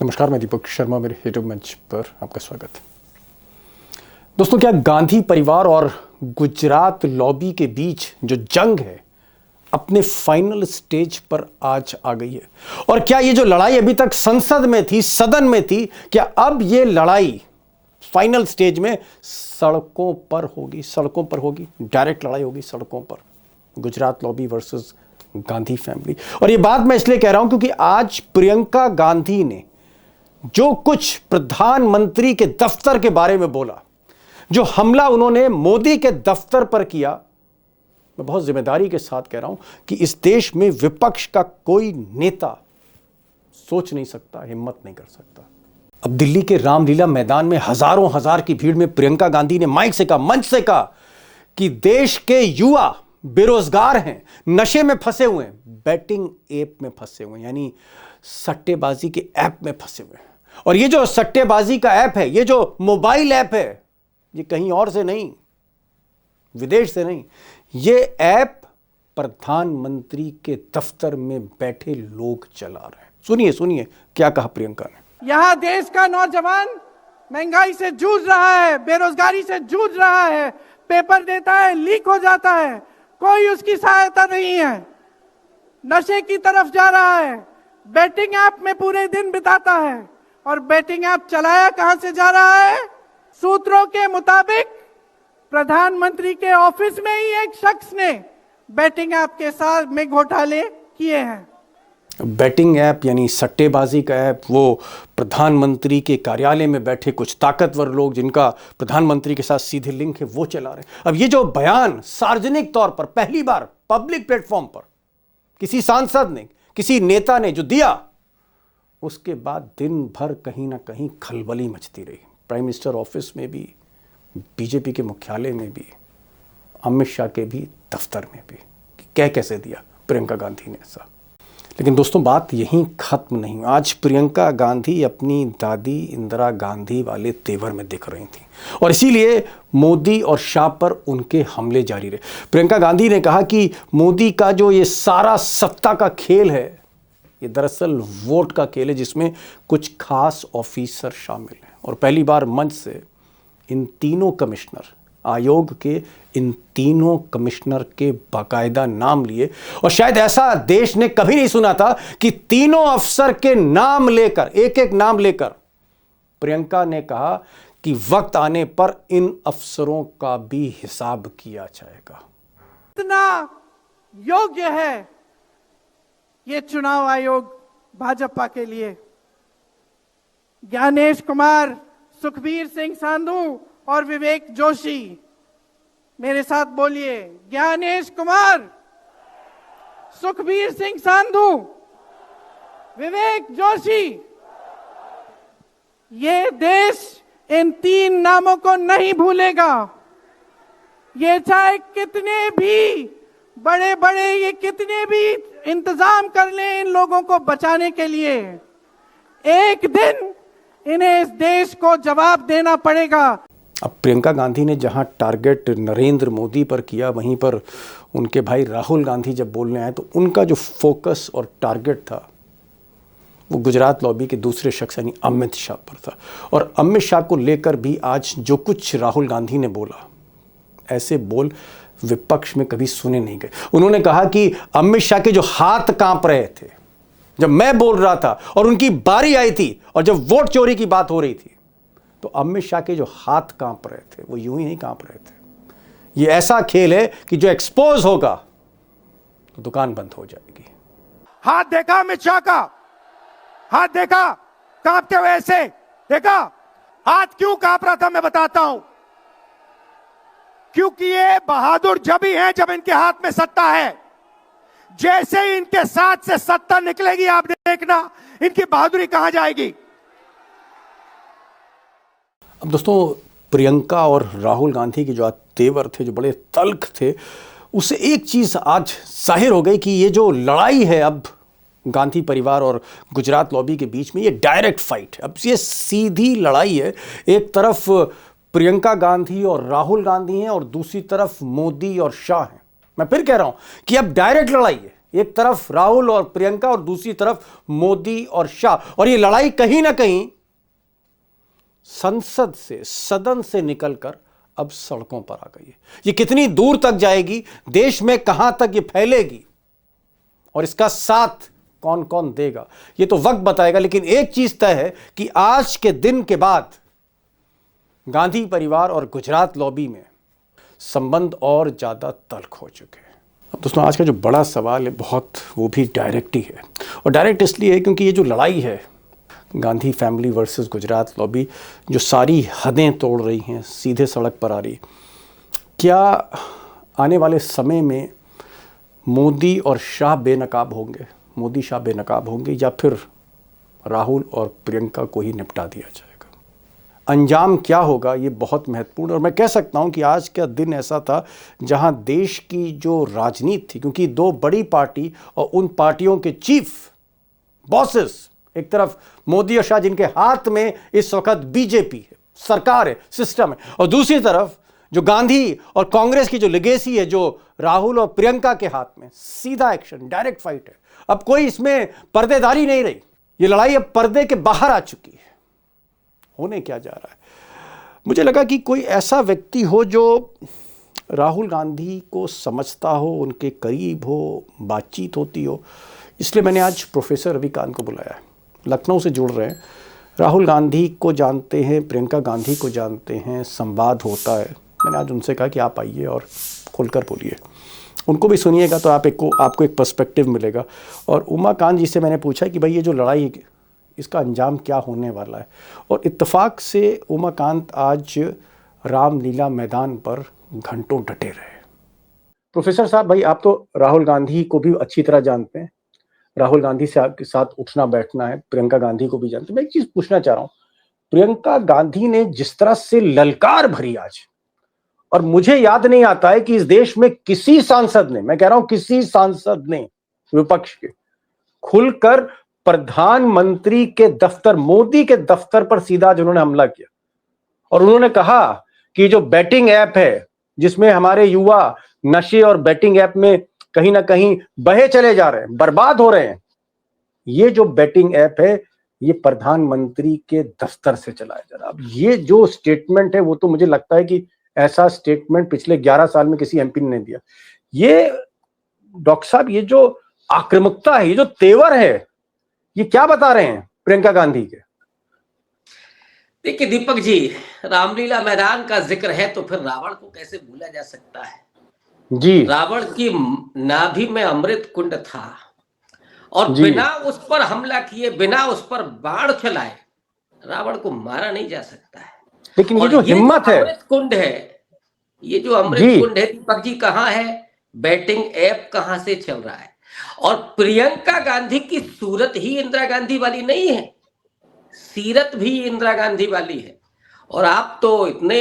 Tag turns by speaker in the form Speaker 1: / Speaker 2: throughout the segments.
Speaker 1: नमस्कार, मैं दीपक शर्मा, मेरे यूट्यूब मंच पर आपका स्वागत है। दोस्तों, क्या गांधी परिवार और गुजरात लॉबी के बीच जो जंग है अपने फाइनल स्टेज पर आज आ गई है? और क्या ये जो लड़ाई अभी तक संसद में थी, सदन में थी, क्या अब ये लड़ाई फाइनल स्टेज में सड़कों पर होगी, डायरेक्ट लड़ाई होगी सड़कों पर, Gujarat lobby versus Gandhi family? और ये बात मैं इसलिए कह रहा हूं क्योंकि आज प्रियंका गांधी ने जो कुछ प्रधानमंत्री के दफ्तर के बारे में बोला, जो हमला उन्होंने मोदी के दफ्तर पर किया, मैं बहुत जिम्मेदारी के साथ कह रहा हूं कि इस देश में विपक्ष का कोई नेता सोच नहीं सकता, हिम्मत नहीं कर सकता। अब दिल्ली के रामलीला मैदान में हजारों हजार की भीड़ में प्रियंका गांधी ने माइक से कहा, मंच से कहा कि देश के युवा बेरोजगार हैं, नशे में फंसे हुए हैं, बैटिंग ऐप में फंसे हुए हैं, यानी सट्टेबाजी के ऐप में फंसे हुए हैं। और ये जो सट्टेबाजी का ऐप है, ये जो मोबाइल ऐप है, ये कहीं और से नहीं, विदेश से नहीं, ये ऐप प्रधानमंत्री के दफ्तर में बैठे लोग चला रहे हैं। सुनिए क्या कहा प्रियंका ने।
Speaker 2: यहां देश का नौजवान महंगाई से जूझ रहा है, बेरोजगारी से जूझ रहा है, पेपर देता है, लीक हो जाता है, कोई उसकी सहायता नहीं है, नशे की तरफ जा रहा है, बैटिंग ऐप में पूरे दिन बिताता है। और बैटिंग ऐप चलाया कहां से जा रहा है? सूत्रों के मुताबिक प्रधानमंत्री के ऑफिस में ही एक शख्स ने बैटिंग ऐप के साथ में घोटाले किए हैं।
Speaker 1: बैटिंग ऐप यानी सट्टेबाजी का ऐप, वो प्रधानमंत्री के कार्यालय में बैठे कुछ ताकतवर लोग जिनका प्रधानमंत्री के साथ सीधे लिंक है, वो चला रहे हैं। अब ये जो बयान सार्वजनिक तौर पर पहली बार पब्लिक प्लेटफॉर्म पर किसी सांसद ने, किसी नेता ने जो दिया, उसके बाद दिन भर कहीं ना कहीं खलबली मचती रही। प्राइम मिनिस्टर ऑफिस में भी, बीजेपी के मुख्यालय में भी, अमित शाह के भी दफ्तर में भी, कह कैसे दिया प्रियंका गांधी ने ऐसा। लेकिन दोस्तों, बात यहीं खत्म नहीं। आज प्रियंका गांधी अपनी दादी इंदिरा गांधी वाले तेवर में दिख रही थी और इसीलिए मोदी और शाह पर उनके हमले जारी रहे। प्रियंका गांधी ने कहा कि मोदी का जो ये सारा सत्ता का खेल है, ये दरअसल वोट का खेल है जिसमें कुछ खास ऑफिसर शामिल हैं। और पहली बार मंच से इन तीनों कमिश्नर, आयोग के इन तीनों कमिश्नर के बाकायदा नाम लिए। और शायद ऐसा देश ने कभी नहीं सुना था कि तीनों अफसर के नाम लेकर, एक एक नाम लेकर प्रियंका ने कहा कि वक्त आने पर इन अफसरों का भी हिसाब किया जाएगा।
Speaker 2: इतना योग्य है ये चुनाव आयोग भाजपा के लिए। ज्ञानेश कुमार, सुखबीर सिंह सांधू और विवेक जोशी, मेरे साथ बोलिए। ज्ञानेश कुमार, सुखबीर सिंह सांधू, विवेक जोशी। ये देश इन तीन नामों को नहीं भूलेगा। ये चाहे कितने भी बड़े बड़े, ये कितने भी इंतजाम कर लें इन लोगों को बचाने के लिए, एक दिन इन्हें इस देश को जवाब देना पड़ेगा।
Speaker 1: अब प्रियंका गांधी ने जहां टारगेट नरेंद्र मोदी पर किया, वहीं पर उनके भाई राहुल गांधी जब बोलने आए तो उनका जो फोकस और टारगेट था वो गुजरात लॉबी के दूसरे शख्स यानी अमित शाह पर था। और अमित शाह को लेकर भी आज जो कुछ राहुल गांधी ने बोला, ऐसे बोल विपक्ष में कभी सुने नहीं गए। उन्होंने कहा कि अमित शाह के जो हाथ कांप रहे थे जब मैं बोल रहा था और उनकी बारी आई थी और जब वोट चोरी की बात हो रही थी, तो अमित शाह के जो हाथ कांप रहे थे वो यूं ही नहीं कांप रहे थे। ये ऐसा खेल है कि जो एक्सपोज होगा तो दुकान बंद हो जाएगी।
Speaker 3: हाथ देखा अमित शाह का, हाथ देखा कांपते हुए, ऐसे देखा। हाथ क्यों कांप रहा था मैं बताता हूं। क्योंकि ये बहादुर जब ही हैं जब इनके हाथ में सत्ता है। जैसे ही इनके साथ से सत्ता निकलेगी, आप देखना इनकी बहादुरी कहां जाएगी।
Speaker 1: अब दोस्तों, प्रियंका और राहुल गांधी के जो तेवर थे, जो बड़े तल्ख थे, उससे एक चीज आज जाहिर हो गई कि ये जो लड़ाई है अब गांधी परिवार और गुजरात लॉबी के बीच में, ये डायरेक्ट फाइट है। अब ये सीधी लड़ाई है। एक तरफ प्रियंका गांधी और राहुल गांधी हैं और दूसरी तरफ मोदी और शाह हैं। मैं फिर कह रहा हूं कि अब डायरेक्ट लड़ाई है, एक तरफ राहुल और प्रियंका और दूसरी तरफ मोदी और शाह, और ये लड़ाई कहीं ना कहीं संसद से, सदन से निकलकर अब सड़कों पर आ गई है। ये कितनी दूर तक जाएगी, देश में कहां तक ये फैलेगी और इसका साथ कौन कौन देगा, ये तो वक्त बताएगा। लेकिन एक चीज तय है कि आज के दिन के बाद गांधी परिवार और गुजरात लॉबी में संबंध और ज्यादा तल्ख हो चुके हैं। अब दोस्तों, आज का जो बड़ा सवाल है बहुत, वो भी डायरेक्ट ही है, और डायरेक्ट इसलिए है क्योंकि ये जो लड़ाई है Gandhi family versus Gujarat lobby, जो सारी हदें तोड़ रही हैं, सीधे सड़क पर आ रही, क्या आने वाले समय में मोदी और शाह बेनकाब होंगे, मोदी शाह बेनकाब होंगे, या फिर राहुल और प्रियंका को ही निपटा दिया जाएगा? अंजाम क्या होगा, ये बहुत महत्वपूर्ण। और मैं कह सकता हूं कि आज का दिन ऐसा था जहां देश की जो राजनीति थी, क्योंकि दो बड़ी पार्टी और उन पार्टियों के चीफ बॉसेस, एक तरफ मोदी और शाह जिनके हाथ में इस वक्त बीजेपी है, सरकार है, सिस्टम है, और दूसरी तरफ जो गांधी और कांग्रेस की जो लेगेसी है, जो राहुल और प्रियंका के हाथ में, सीधा एक्शन, डायरेक्ट फाइट है। अब कोई इसमें पर्देदारी नहीं रही, ये लड़ाई अब पर्दे के बाहर आ चुकी है। होने क्या जा रहा है? मुझे लगा कि कोई ऐसा व्यक्ति हो जो राहुल गांधी को समझता हो, उनके करीब हो, बातचीत होती हो, इसलिए मैंने आज प्रोफेसर रविकांत को बुलाया है। लखनऊ से जुड़ रहे हैं, राहुल गांधी को जानते हैं, प्रियंका गांधी को जानते हैं, संवाद होता है। मैंने आज उनसे कहा कि आप आइए और खुलकर बोलिए, उनको भी सुनिएगा तो आपको एक पर्सपेक्टिव मिलेगा। और उमाकांत जी से मैंने पूछा कि भाई ये जो लड़ाई, इसका अंजाम क्या होने वाला है, और इत्तेफाक से उमाकांत आज रामलीला मैदान पर घंटों डटे रहे। प्रोफेसर साहब, भाई आप तो राहुल गांधी को भी अच्छी तरह जानते हैं, राहुल गांधी से आपके साथ उठना बैठना है, प्रियंका गांधी को भी जानते हैं। मैं एक चीज पूछना चाह रहा हूं, प्रियंका गांधी ने जिस तरह से ललकार भरी आज, और मुझे याद नहीं आता है कि इस देश में किसी सांसद ने, मैं कह रहा हूं किसी सांसद ने, विपक्ष के, खुलकर प्रधानमंत्री के दफ्तर, मोदी के दफ्तर पर सीधा उन्होंने हमला किया, और उन्होंने कहा कि जो बैटिंग ऐप है जिसमें हमारे युवा नशे और बैटिंग ऐप में कहीं ना कहीं बहे चले जा रहे हैं, बर्बाद हो रहे हैं, ये जो बैटिंग ऐप है ये प्रधानमंत्री के दफ्तर से चलाया जा रहा है। अब ये जो स्टेटमेंट है वो तो मुझे लगता है कि ऐसा स्टेटमेंट पिछले 11 साल में किसी एमपी ने नहीं दिया। ये डॉक्टर साहब, ये जो आक्रामकता है, ये जो तेवर है, ये क्या बता रहे हैं प्रियंका गांधी के?
Speaker 4: देखिए दीपक जी, रामलीला मैदान का जिक्र है तो फिर रावण को कैसे भूला जा सकता है
Speaker 1: जी।
Speaker 4: रावण की नाभि में अमृत कुंड था, और बिना उस पर हमला किए, बिना उस पर बाण चलाए रावण को मारा नहीं जा सकता है।
Speaker 1: लेकिन ये जो हिम्मत है,
Speaker 4: अमृत कुंड है, ये जो अमृत कुंड है दीपक जी, कहाँ है? बैटिंग ऐप कहां से चल रहा है? और प्रियंका गांधी की सूरत ही इंदिरा गांधी वाली नहीं है, सीरत भी इंदिरा गांधी वाली है। और आप तो इतने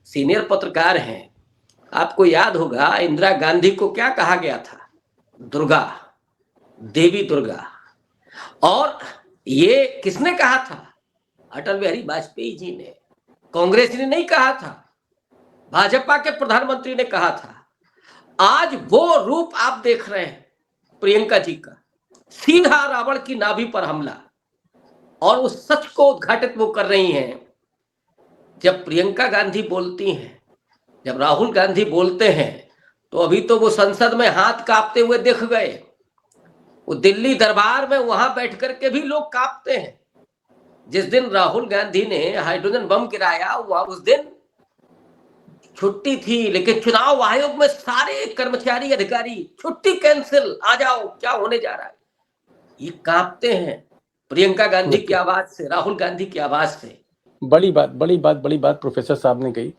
Speaker 4: सीनियर पत्रकार हैं, आपको याद होगा इंदिरा गांधी को क्या कहा गया था? दुर्गा, देवी दुर्गा। और ये किसने कहा था? अटल बिहारी वाजपेयी जी ने, कांग्रेस ने नहीं कहा था, भाजपा के प्रधानमंत्री ने कहा था। आज वो रूप आप देख रहे हैं प्रियंका जी का, सीधा रावण की नाभि पर हमला, और उस सच को उद्घाटित वो कर रही हैं। जब प्रियंका गांधी बोलती हैं, जब राहुल गांधी बोलते हैं, तो अभी तो वो संसद में हाथ कांपते हुए दिख गए। वो दिल्ली दरबार में वहां बैठ करके भी लोग कांपते हैं। जिस दिन राहुल गांधी ने हाइड्रोजन बम गिराया, वह उस दिन छुट्टी थी, लेकिन चुनाव आयोग में सारे कर्मचारी अधिकारी, छुट्टी कैंसिल, आ जाओ, क्या होने जा रहा है? ये कांपते हैं प्रियंका गांधी की आवाज से, राहुल गांधी की आवाज से।
Speaker 1: बड़ी बात प्रोफेसर साहब ने कही।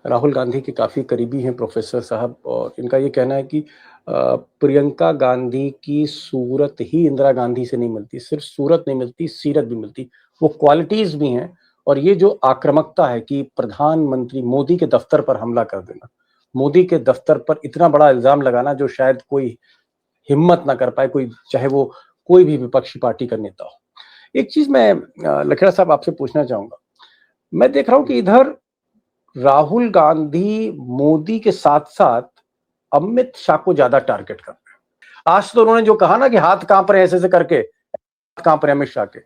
Speaker 1: राहुल गांधी के काफी करीबी हैं प्रोफेसर साहब, और इनका ये कहना है कि प्रियंका गांधी की सूरत ही इंदिरा गांधी से नहीं मिलती, सिर्फ सूरत नहीं मिलती, सीरत भी मिलती, वो क्वालिटीज भी हैं। और ये जो आक्रामकता है कि प्रधानमंत्री मोदी के दफ्तर पर हमला कर देना, मोदी के दफ्तर पर इतना बड़ा इल्जाम लगाना जो शायद कोई हिम्मत ना कर पाए, कोई, चाहे वो कोई भी विपक्षी पार्टी का नेता हो। एक चीज मैं लखेड़ा साहब आपसे पूछना चाहूंगा, मैं देख रहा हूं कि इधर राहुल गांधी मोदी के साथ साथ अमित शाह को ज्यादा टारगेट कर रहे हैं। आज तो उन्होंने जो कहा ना कि हाथ कांप रहे ऐसे करके, हाथ कांप रहे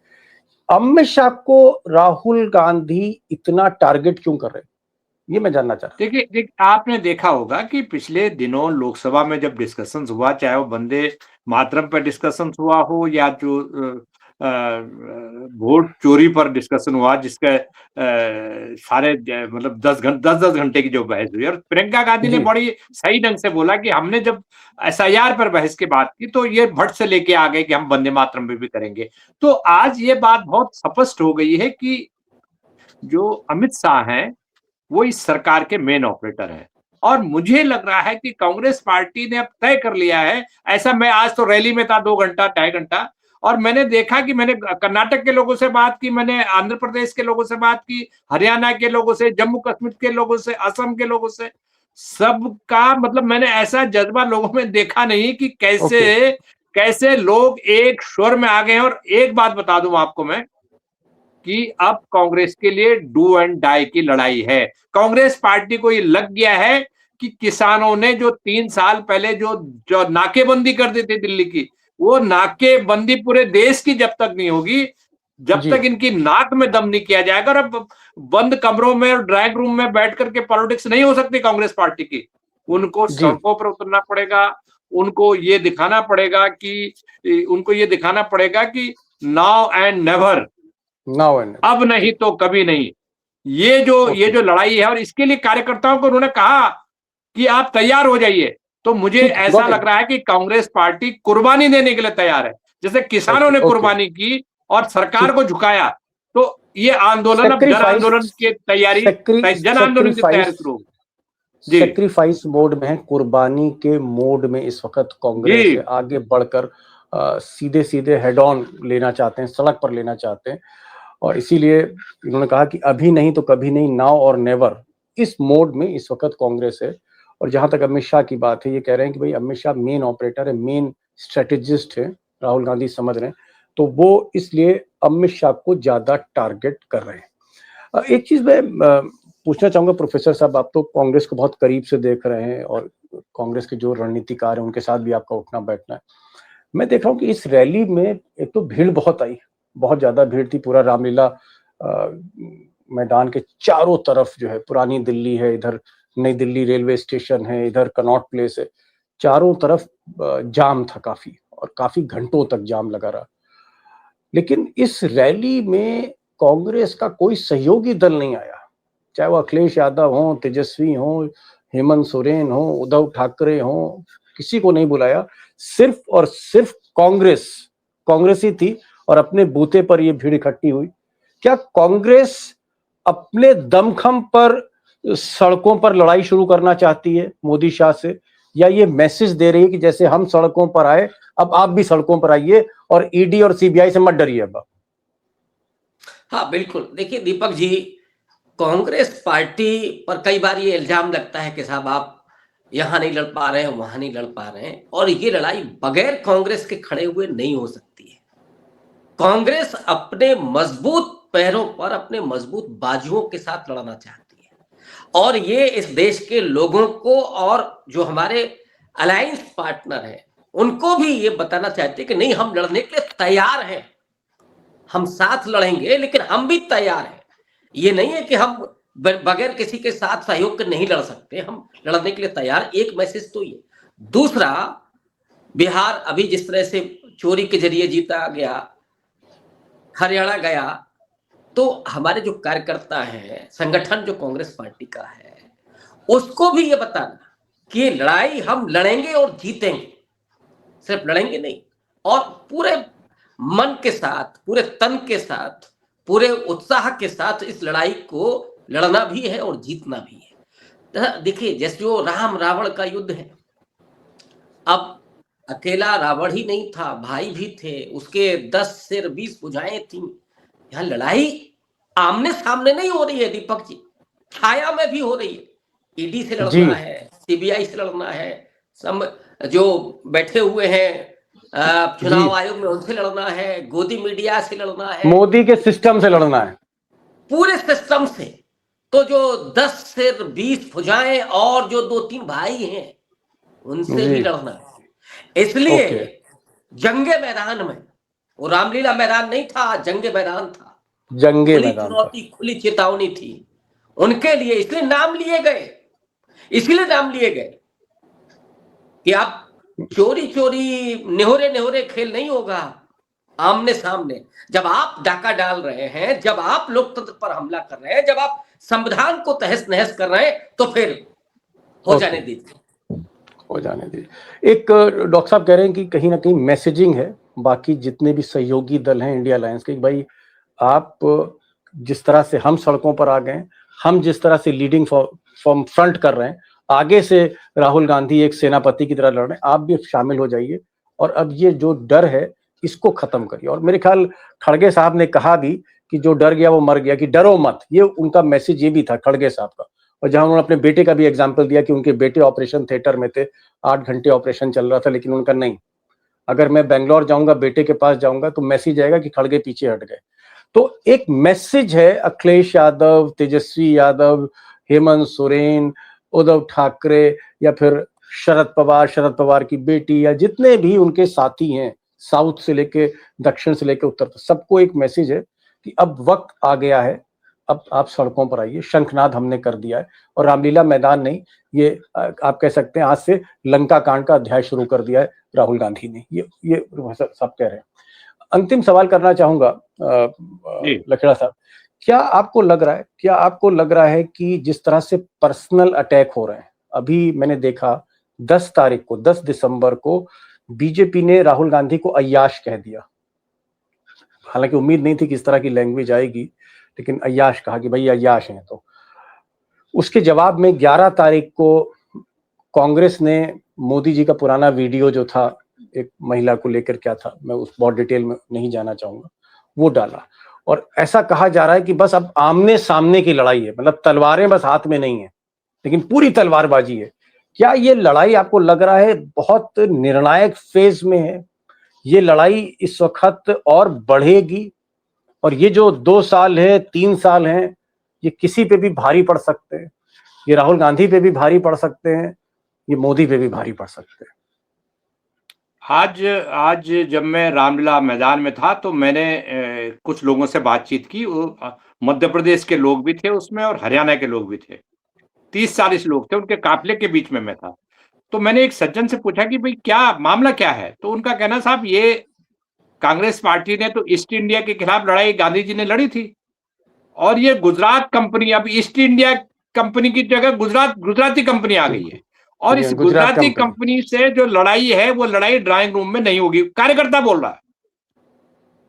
Speaker 1: अमित शाह को राहुल गांधी इतना टारगेट क्यों कर रहे हैं, ये मैं जानना चाह रहा हूं।
Speaker 5: देखिए आपने देखा होगा कि पिछले दिनों लोकसभा में जब डिस्कशन हुआ, चाहे वो वंदे मातरम पर डिस्कशन हुआ हो या जो वोट चोरी पर डिस्कशन हुआ, जिसके सारे मतलब 10 घंटे की जो बहस हुई, और प्रियंका गांधी ने बड़ी सही ढंग से बोला कि हमने जब SIR पर बहस की बात की तो ये भट्ट से लेके आ गए कि हम वंदे मातरम भी करेंगे। तो आज ये बात बहुत स्पष्ट हो गई है कि जो अमित शाह हैं वो इस सरकार के मेन ऑपरेटर है, और मुझे लग रहा है कि कांग्रेस पार्टी ने अब तय कर लिया है ऐसा। मैं आज तो रैली में था 2 घंटा 2.5 घंटा, और मैंने देखा कि मैंने कर्नाटक के लोगों से बात की, मैंने आंध्र प्रदेश के लोगों से बात की, हरियाणा के लोगों से, जम्मू कश्मीर के लोगों से, असम के लोगों से, सबका मतलब मैंने ऐसा जज्बा लोगों में देखा नहीं कि कैसे लोग एक स्वर में आ गए हैं। और एक बात बता दूं आपको मैं कि अब कांग्रेस के लिए डू एंड डाई की लड़ाई है। कांग्रेस पार्टी को ये लग गया है कि किसानों ने जो 3 साल पहले जो नाकेबंदी कर दी थी दिल्ली की, वो नाकेबंदी पूरे देश की जब तक नहीं होगी, जब तक इनकी नाक में दम नहीं किया जाएगा। और अब बंद कमरों में और ड्राइंग रूम में बैठ करके पॉलिटिक्स नहीं हो सकती कांग्रेस पार्टी की। उनको सड़कों पर उतरना पड़ेगा, उनको ये दिखाना पड़ेगा कि नाउ एंड नेवर, अब नहीं तो कभी नहीं। ये जो लड़ाई है, और इसके लिए कार्यकर्ताओं को उन्होंने कहा कि आप तैयार हो जाइए। तो मुझे ऐसा लग रहा है कि कांग्रेस पार्टी कुर्बानी देने के लिए तैयार है। जैसे किसानों ने कुर्बानी की और सरकार को झुकाया, तो ये आंदोलन अब जन आंदोलन की तैयारी, जन आंदोलन की तैयारी शुरू होगी।
Speaker 1: सेक्रीफाइस मोड में है, कुर्बानी के मोड में इस वक्त कांग्रेस आगे बढ़कर सीधे सीधे हेड ऑन लेना चाहते हैं, सड़क पर लेना चाहते हैं। और इसीलिए इन्होंने कहा कि अभी नहीं तो कभी नहीं, नाउ और नेवर, इस मोड में इस वक्त कांग्रेस है। और जहां तक अमित शाह की बात है, ये कह रहे हैं कि भाई अमित शाह मेन ऑपरेटर है, मेन स्ट्रेटेजिस्ट है, राहुल गांधी समझ रहे हैं, तो वो इसलिए अमित शाह को ज्यादा टारगेट कर रहे हैं। एक चीज मैं पूछना चाहूंगा प्रोफेसर साहब, आप तो कांग्रेस को बहुत करीब से देख रहे हैं और कांग्रेस के जो रणनीतिकार हैं उनके साथ भी आपका उठना बैठना है। मैं देख रहा हूँ कि इस रैली में एक तो भीड़ बहुत आई, बहुत ज्यादा भीड़ थी। पूरा रामलीला मैदान के चारों तरफ जो है, पुरानी दिल्ली है, इधर नई दिल्ली रेलवे स्टेशन है, इधर कनॉट प्लेस है, चारों तरफ जाम था काफी, और काफी घंटों तक जाम लगा रहा। लेकिन इस रैली में कांग्रेस का कोई सहयोगी दल नहीं आया, चाहे वो अखिलेश यादव हो, तेजस्वी हो, हेमंत सोरेन हो, उद्धव ठाकरे हो, किसी को नहीं बुलाया। सिर्फ और सिर्फ कांग्रेस ही थी, और अपने बूते पर ये भीड़ इकट्ठी हुई। क्या कांग्रेस अपने दमखम पर सड़कों पर लड़ाई शुरू करना चाहती है मोदी शाह से, या ये मैसेज दे रही है कि जैसे हम सड़कों पर आए, अब आप भी सड़कों पर आइए और ईडी और सीबीआई से मत डरिए अब?
Speaker 4: हाँ बिल्कुल, देखिए दीपक जी, कांग्रेस पार्टी पर कई बार ये इल्जाम लगता है कि साहब आप यहां नहीं लड़ पा रहे हैं, वहां नहीं लड़ पा रहे हैं, और ये लड़ाई बगैर कांग्रेस के खड़े हुए नहीं हो सकती है। कांग्रेस अपने मजबूत पैरों पर, अपने मजबूत बाजुओं के साथ लड़ना चाहती है, और ये इस देश के लोगों को और जो हमारे अलायंस पार्टनर हैं उनको भी ये बताना चाहते हैं कि नहीं, हम लड़ने के लिए तैयार हैं, हम साथ लड़ेंगे, लेकिन हम भी तैयार हैं। ये नहीं है कि हम बगैर किसी के साथ सहयोग के नहीं लड़ सकते, हम लड़ने के लिए तैयार। एक मैसेज तो ये। दूसरा, बिहार अभी जिस तरह से चोरी के जरिए जीता गया, हरियाणा गया, तो हमारे जो कार्यकर्ता हैं, संगठन जो कांग्रेस पार्टी का है, उसको भी ये बताना कि ये लड़ाई हम लड़ेंगे और जीतेंगे, सिर्फ लड़ेंगे नहीं, और पूरे मन के साथ, पूरे तन के साथ, पूरे उत्साह के साथ इस लड़ाई को लड़ना भी है और जीतना भी है। देखिए, जैसे जो राम रावण का युद्ध है, अब अकेला रावण ही नहीं था, भाई भी थे, उसके 10 सिर 20 भुजाएं थी। यहां लड़ाई आमने सामने नहीं हो रही है दीपक जी, छाया में भी हो रही है। ईडी से लड़ना है, सीबीआई से लड़ना है, जो बैठे हुए हैं चुनाव आयोग में उनसे लड़ना है, गोदी मीडिया से लड़ना है,
Speaker 1: मोदी के सिस्टम से लड़ना है,
Speaker 4: पूरे सिस्टम से। तो जो 10 सिर 20 भुजाएं और जो 2-3 भाई हैं उनसे भी लड़ना है। इसलिए जंगे मैदान में, वो रामलीला मैदान नहीं था, जंगे मैदान था,
Speaker 1: जंगे
Speaker 4: खुली
Speaker 1: मैदान
Speaker 4: चुनौती, खुली चेतावनी थी उनके लिए। इसलिए नाम लिए गए, इसलिए नाम लिए गए कि आप चोरी चोरी निहोरे निहोरे खेल नहीं होगा, आमने सामने। जब आप डाका डाल रहे हैं, जब आप लोकतंत्र पर हमला कर रहे हैं, जब आप संविधान को तहस नहस कर रहे हैं, तो फिर हो जाने दीजिए,
Speaker 1: हो जाने दीजिए। एक डॉक्टर साहब कह रहे हैं कि कहीं ना कहीं मैसेजिंग है बाकी जितने भी सहयोगी दल हैं इंडिया अलायंस के, भाई आप जिस तरह से हम सड़कों पर आ गए, हम जिस तरह से लीडिंग फ्रॉम फ्रंट कर रहे हैं, आगे से राहुल गांधी एक सेनापति की तरह लड़ रहे हैं, आप भी शामिल हो जाइए और अब ये जो डर है इसको खत्म करिए। और मेरे ख्याल खड़गे साहब ने कहा भी कि जो डर गया वो मर गया, कि डरो मत, ये उनका मैसेज ये भी था खड़गे साहब का। और जहां उन्होंने अपने बेटे का भी एग्जाम्पल दिया कि उनके बेटे ऑपरेशन थिएटर में थे, 8 घंटे ऑपरेशन चल रहा था, लेकिन उनका नहीं, अगर मैं बेंगलोर जाऊंगा बेटे के पास जाऊंगा तो मैसेज आएगा कि खड़गे पीछे हट गए। तो एक मैसेज है अखिलेश यादव, तेजस्वी यादव, हेमंत सोरेन, उद्धव ठाकरे या फिर शरद पवार की बेटी या जितने भी उनके साथी हैं साउथ से लेके दक्षिण से लेके उत्तर तक, सबको एक मैसेज है कि अब वक्त आ गया है, अब आप सड़कों पर आइए, शंखनाद हमने कर दिया है। और रामलीला मैदान नहीं, ये आप कह सकते हैं आज से लंका कांड का अध्याय शुरू कर दिया है राहुल गांधी ने, ये सब कह रहे हैं। अंतिम सवाल करना चाहूंगा लखेड़ा साहब, क्या आपको लग रहा है कि जिस तरह से पर्सनल अटैक हो रहे हैं, अभी मैंने देखा 10 दिसंबर को बीजेपी ने राहुल गांधी को अय्याश कह दिया, हालांकि उम्मीद नहीं थी कि इस तरह की लैंग्वेज आएगी, लेकिन अय्याश कहा कि भाई अय्याश हैं। तो उसके जवाब में 11 तारीख को कांग्रेस ने मोदी जी का पुराना वीडियो जो था एक महिला को लेकर, क्या था, मैं उस बहुत डिटेल में नहीं जाना चाहूंगा, वो डाला और ऐसा कहा जा रहा है कि बस अब आमने सामने की लड़ाई है, मतलब तलवारें बस हाथ में नहीं है लेकिन पूरी तलवारबाजी है। क्या ये लड़ाई आपको लग रहा है बहुत निर्णायक फेज में है? ये लड़ाई इस वक्त और बढ़ेगी और ये जो 2 साल है 3 साल हैं ये किसी पे भी भारी पड़ सकते हैं, ये राहुल गांधी पे भी भारी पड़ सकते हैं, ये मोदी पे भी भारी पड़ सकते हैं।
Speaker 5: आज जब मैं रामलीला मैदान में था तो मैंने कुछ लोगों से बातचीत की, वो मध्य प्रदेश के लोग भी थे उसमें और हरियाणा के लोग भी थे, 30-40 लोग थे, उनके काफिले के बीच में मैं था। तो मैंने एक सज्जन से पूछा कि भाई क्या मामला क्या है, तो उनका कहना, साहब ये कांग्रेस पार्टी ने तो ईस्ट इंडिया के खिलाफ लड़ाई गांधी जी ने लड़ी थी और ये गुजरात कंपनी, अब ईस्ट इंडिया कंपनी की जगह गुजराती कंपनी आ गई है और इस गुजराती कंपनी से जो लड़ाई है वो लड़ाई ड्राइंग रूम में नहीं होगी, कार्यकर्ता बोल रहा है।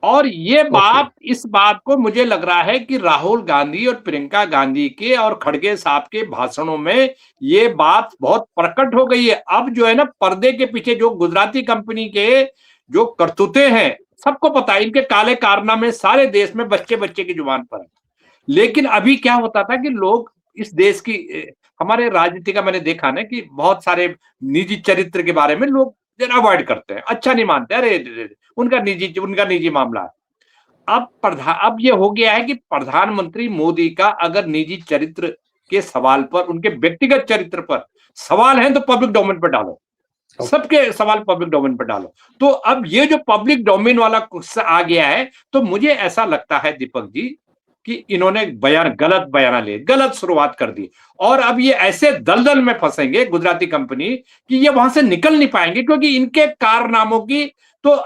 Speaker 5: और ये बात, इस बात को मुझे लग रहा है कि राहुल गांधी और प्रियंका गांधी के और खड़गे साहब के भाषणों में ये बात बहुत प्रकट हो गई है। अब जो है ना, पर्दे के पीछे जो गुजराती कंपनी के जो करतूते हैं सबको पता है, इनके काले कारनामे सारे देश में बच्चे बच्चे की जुबान पर है। लेकिन अभी क्या होता था कि लोग इस देश की, हमारे राजनीति का मैंने देखा ना कि बहुत सारे निजी चरित्र के बारे में लोग अवॉइड करते हैं, अच्छा नहीं मानते, अरे उनका निजी मामला है। अब ये हो गया है कि प्रधानमंत्री मोदी का अगर निजी चरित्र के सवाल पर, उनके व्यक्तिगत चरित्र पर सवाल है तो पब्लिक डोमेन पर डालो, सबके सवाल पब्लिक डोमेन पर डालो। तो अब ये जो पब्लिक डोमेन वाला गुस्सा आ गया है, तो मुझे ऐसा लगता है दीपक जी कि इन्होंने गलत बयान लिए, गलत शुरुआत कर दी और अब ये ऐसे दलदल में फंसेंगे गुजराती कंपनी कि ये वहां से निकल नहीं पाएंगे, क्योंकि इनके कारनामों की तो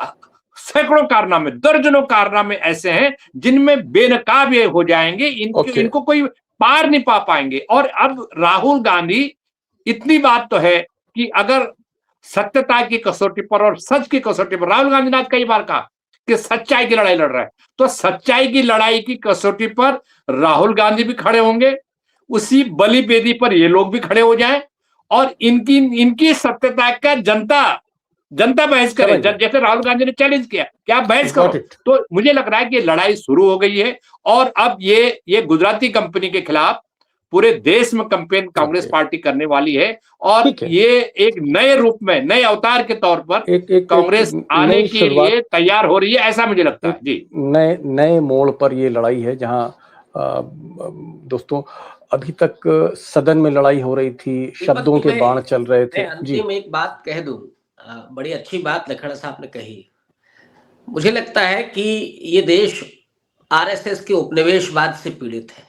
Speaker 5: सैकड़ों कारनामे, दर्जनों कारनामे ऐसे हैं जिनमें बेनकाब ये हो जाएंगे, इनको कोई पार नहीं पा पाएंगे। और अब राहुल गांधी, इतनी बात तो है कि अगर सत्यता की कसौटी पर और सच की कसौटी पर, राहुल गांधी ने कई बार कहा कि सच्चाई की लड़ाई लड़ रहा है, तो सच्चाई की लड़ाई की कसौटी पर राहुल गांधी भी खड़े होंगे, उसी बलि बेदी पर ये लोग भी खड़े हो जाएं और इनकी सत्यता का जनता बहस करे, जैसे राहुल गांधी ने चैलेंज किया कि आप बहस करो। तो मुझे लग रहा है कि लड़ाई शुरू हो गई है और अब ये गुजराती कंपनी के खिलाफ पूरे देश में कैंपेन कांग्रेस पार्टी करने वाली है और ये एक नए रूप में, नए अवतार के तौर पर कांग्रेस आने के लिए तैयार हो रही है, ऐसा मुझे लगता है जी।
Speaker 1: नए मोड़ पर ये लड़ाई है, जहां दोस्तों अभी तक सदन में लड़ाई हो रही थी, शब्दों के बाण चल रहे थे।
Speaker 4: अंतिम एक बात कह दूं, बड़ी अच्छी बात लखड़ा साहब ने कही। मुझे लगता है कि ये देश आरएसएस के उपनिवेशवाद से पीड़ित है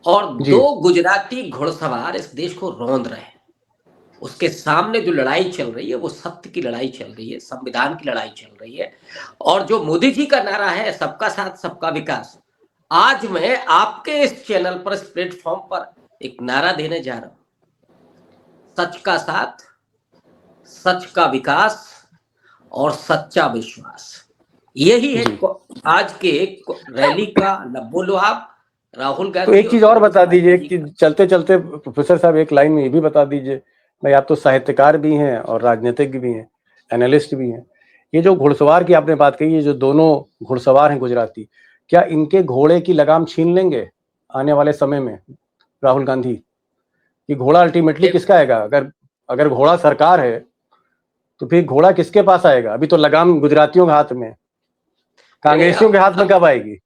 Speaker 4: और
Speaker 1: जी।
Speaker 4: 2 गुजराती घुड़सवार इस देश को रौंद रहे हैं। उसके सामने जो लड़ाई चल रही है वो सत्य की लड़ाई चल रही है, संविधान की लड़ाई चल रही है। और जो मोदी जी का नारा है सबका साथ सबका विकास, आज मैं आपके इस चैनल पर, इस प्लेटफॉर्म पर एक नारा देने जा रहा हूं, सच का साथ, सच का विकास और सच्चा विश्वास। यही है आज के रैली का। न बोलो आप राहुल गांधी।
Speaker 1: तो एक चीज और बता दीजिए कि चलते चलते प्रोफेसर साहब एक लाइन में ये भी बता दीजिए, भाई आप तो साहित्यकार भी हैं और राजनीतिज्ञ भी हैं, एनालिस्ट भी हैं, ये जो घुड़सवार की आपने बात कही, ये जो दोनों घुड़सवार हैं गुजराती, क्या इनके घोड़े की लगाम छीन लेंगे आने वाले समय में राहुल गांधी? कि घोड़ा अल्टीमेटली किसका आएगा? अगर घोड़ा सरकार है तो फिर घोड़ा किसके पास आएगा? अभी तो लगाम गुजरातियों के हाथ में, कांग्रेसियों के हाथ में कब आएगी?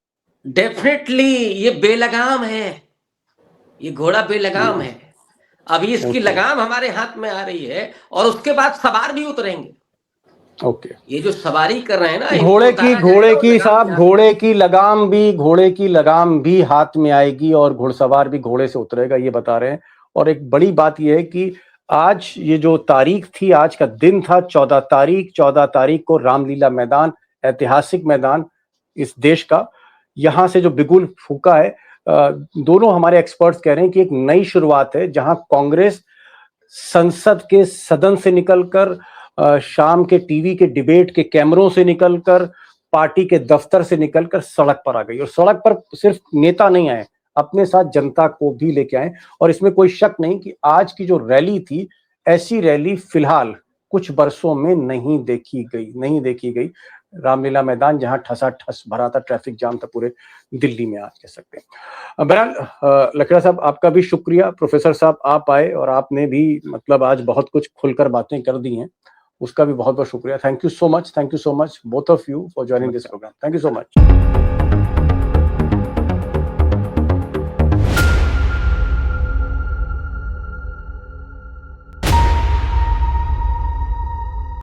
Speaker 4: डेफिनेटली ये बेलगाम है, ये घोड़ा बेलगाम है। अभी इसकी लगाम हमारे हाथ में आ रही है और उसके बाद सवार भी उतरेंगे।
Speaker 1: ओके।
Speaker 4: ये जो सवारी कर रहे हैं ना,
Speaker 1: घोड़े की लगाम भी हाथ में आएगी और घुड़सवार भी घोड़े से उतरेगा, ये बता रहे हैं। और एक बड़ी बात यह है कि आज ये जो तारीख थी, आज का दिन था 14 तारीख को रामलीला मैदान, ऐतिहासिक मैदान इस देश का, यहां से जो बिगुल फूका है, दोनों हमारे एक्सपर्ट्स कह रहे हैं कि एक नई शुरुआत है, जहां कांग्रेस संसद के सदन से निकलकर, शाम के टीवी के डिबेट के कैमरों से निकलकर, पार्टी के दफ्तर से निकलकर सड़क पर आ गई। और सड़क पर सिर्फ नेता नहीं आए, अपने साथ जनता को भी लेके आए। और इसमें कोई शक नहीं कि आज की जो रैली थी, ऐसी रैली फिलहाल कुछ बरसों में नहीं देखी गई। रामलीला मैदान जहां ठसाठस भरा था, ट्रैफिक जाम था पूरे दिल्ली में, आज कह सकते हैं। बहरहाल लकड़ा साहब, आपका भी शुक्रिया। प्रोफेसर साहब आप आए और आपने भी मतलब आज बहुत कुछ खुलकर बातें कर दी हैं, उसका भी बहुत बहुत शुक्रिया। Thank you so much both of you for joining this program. Thank you so much.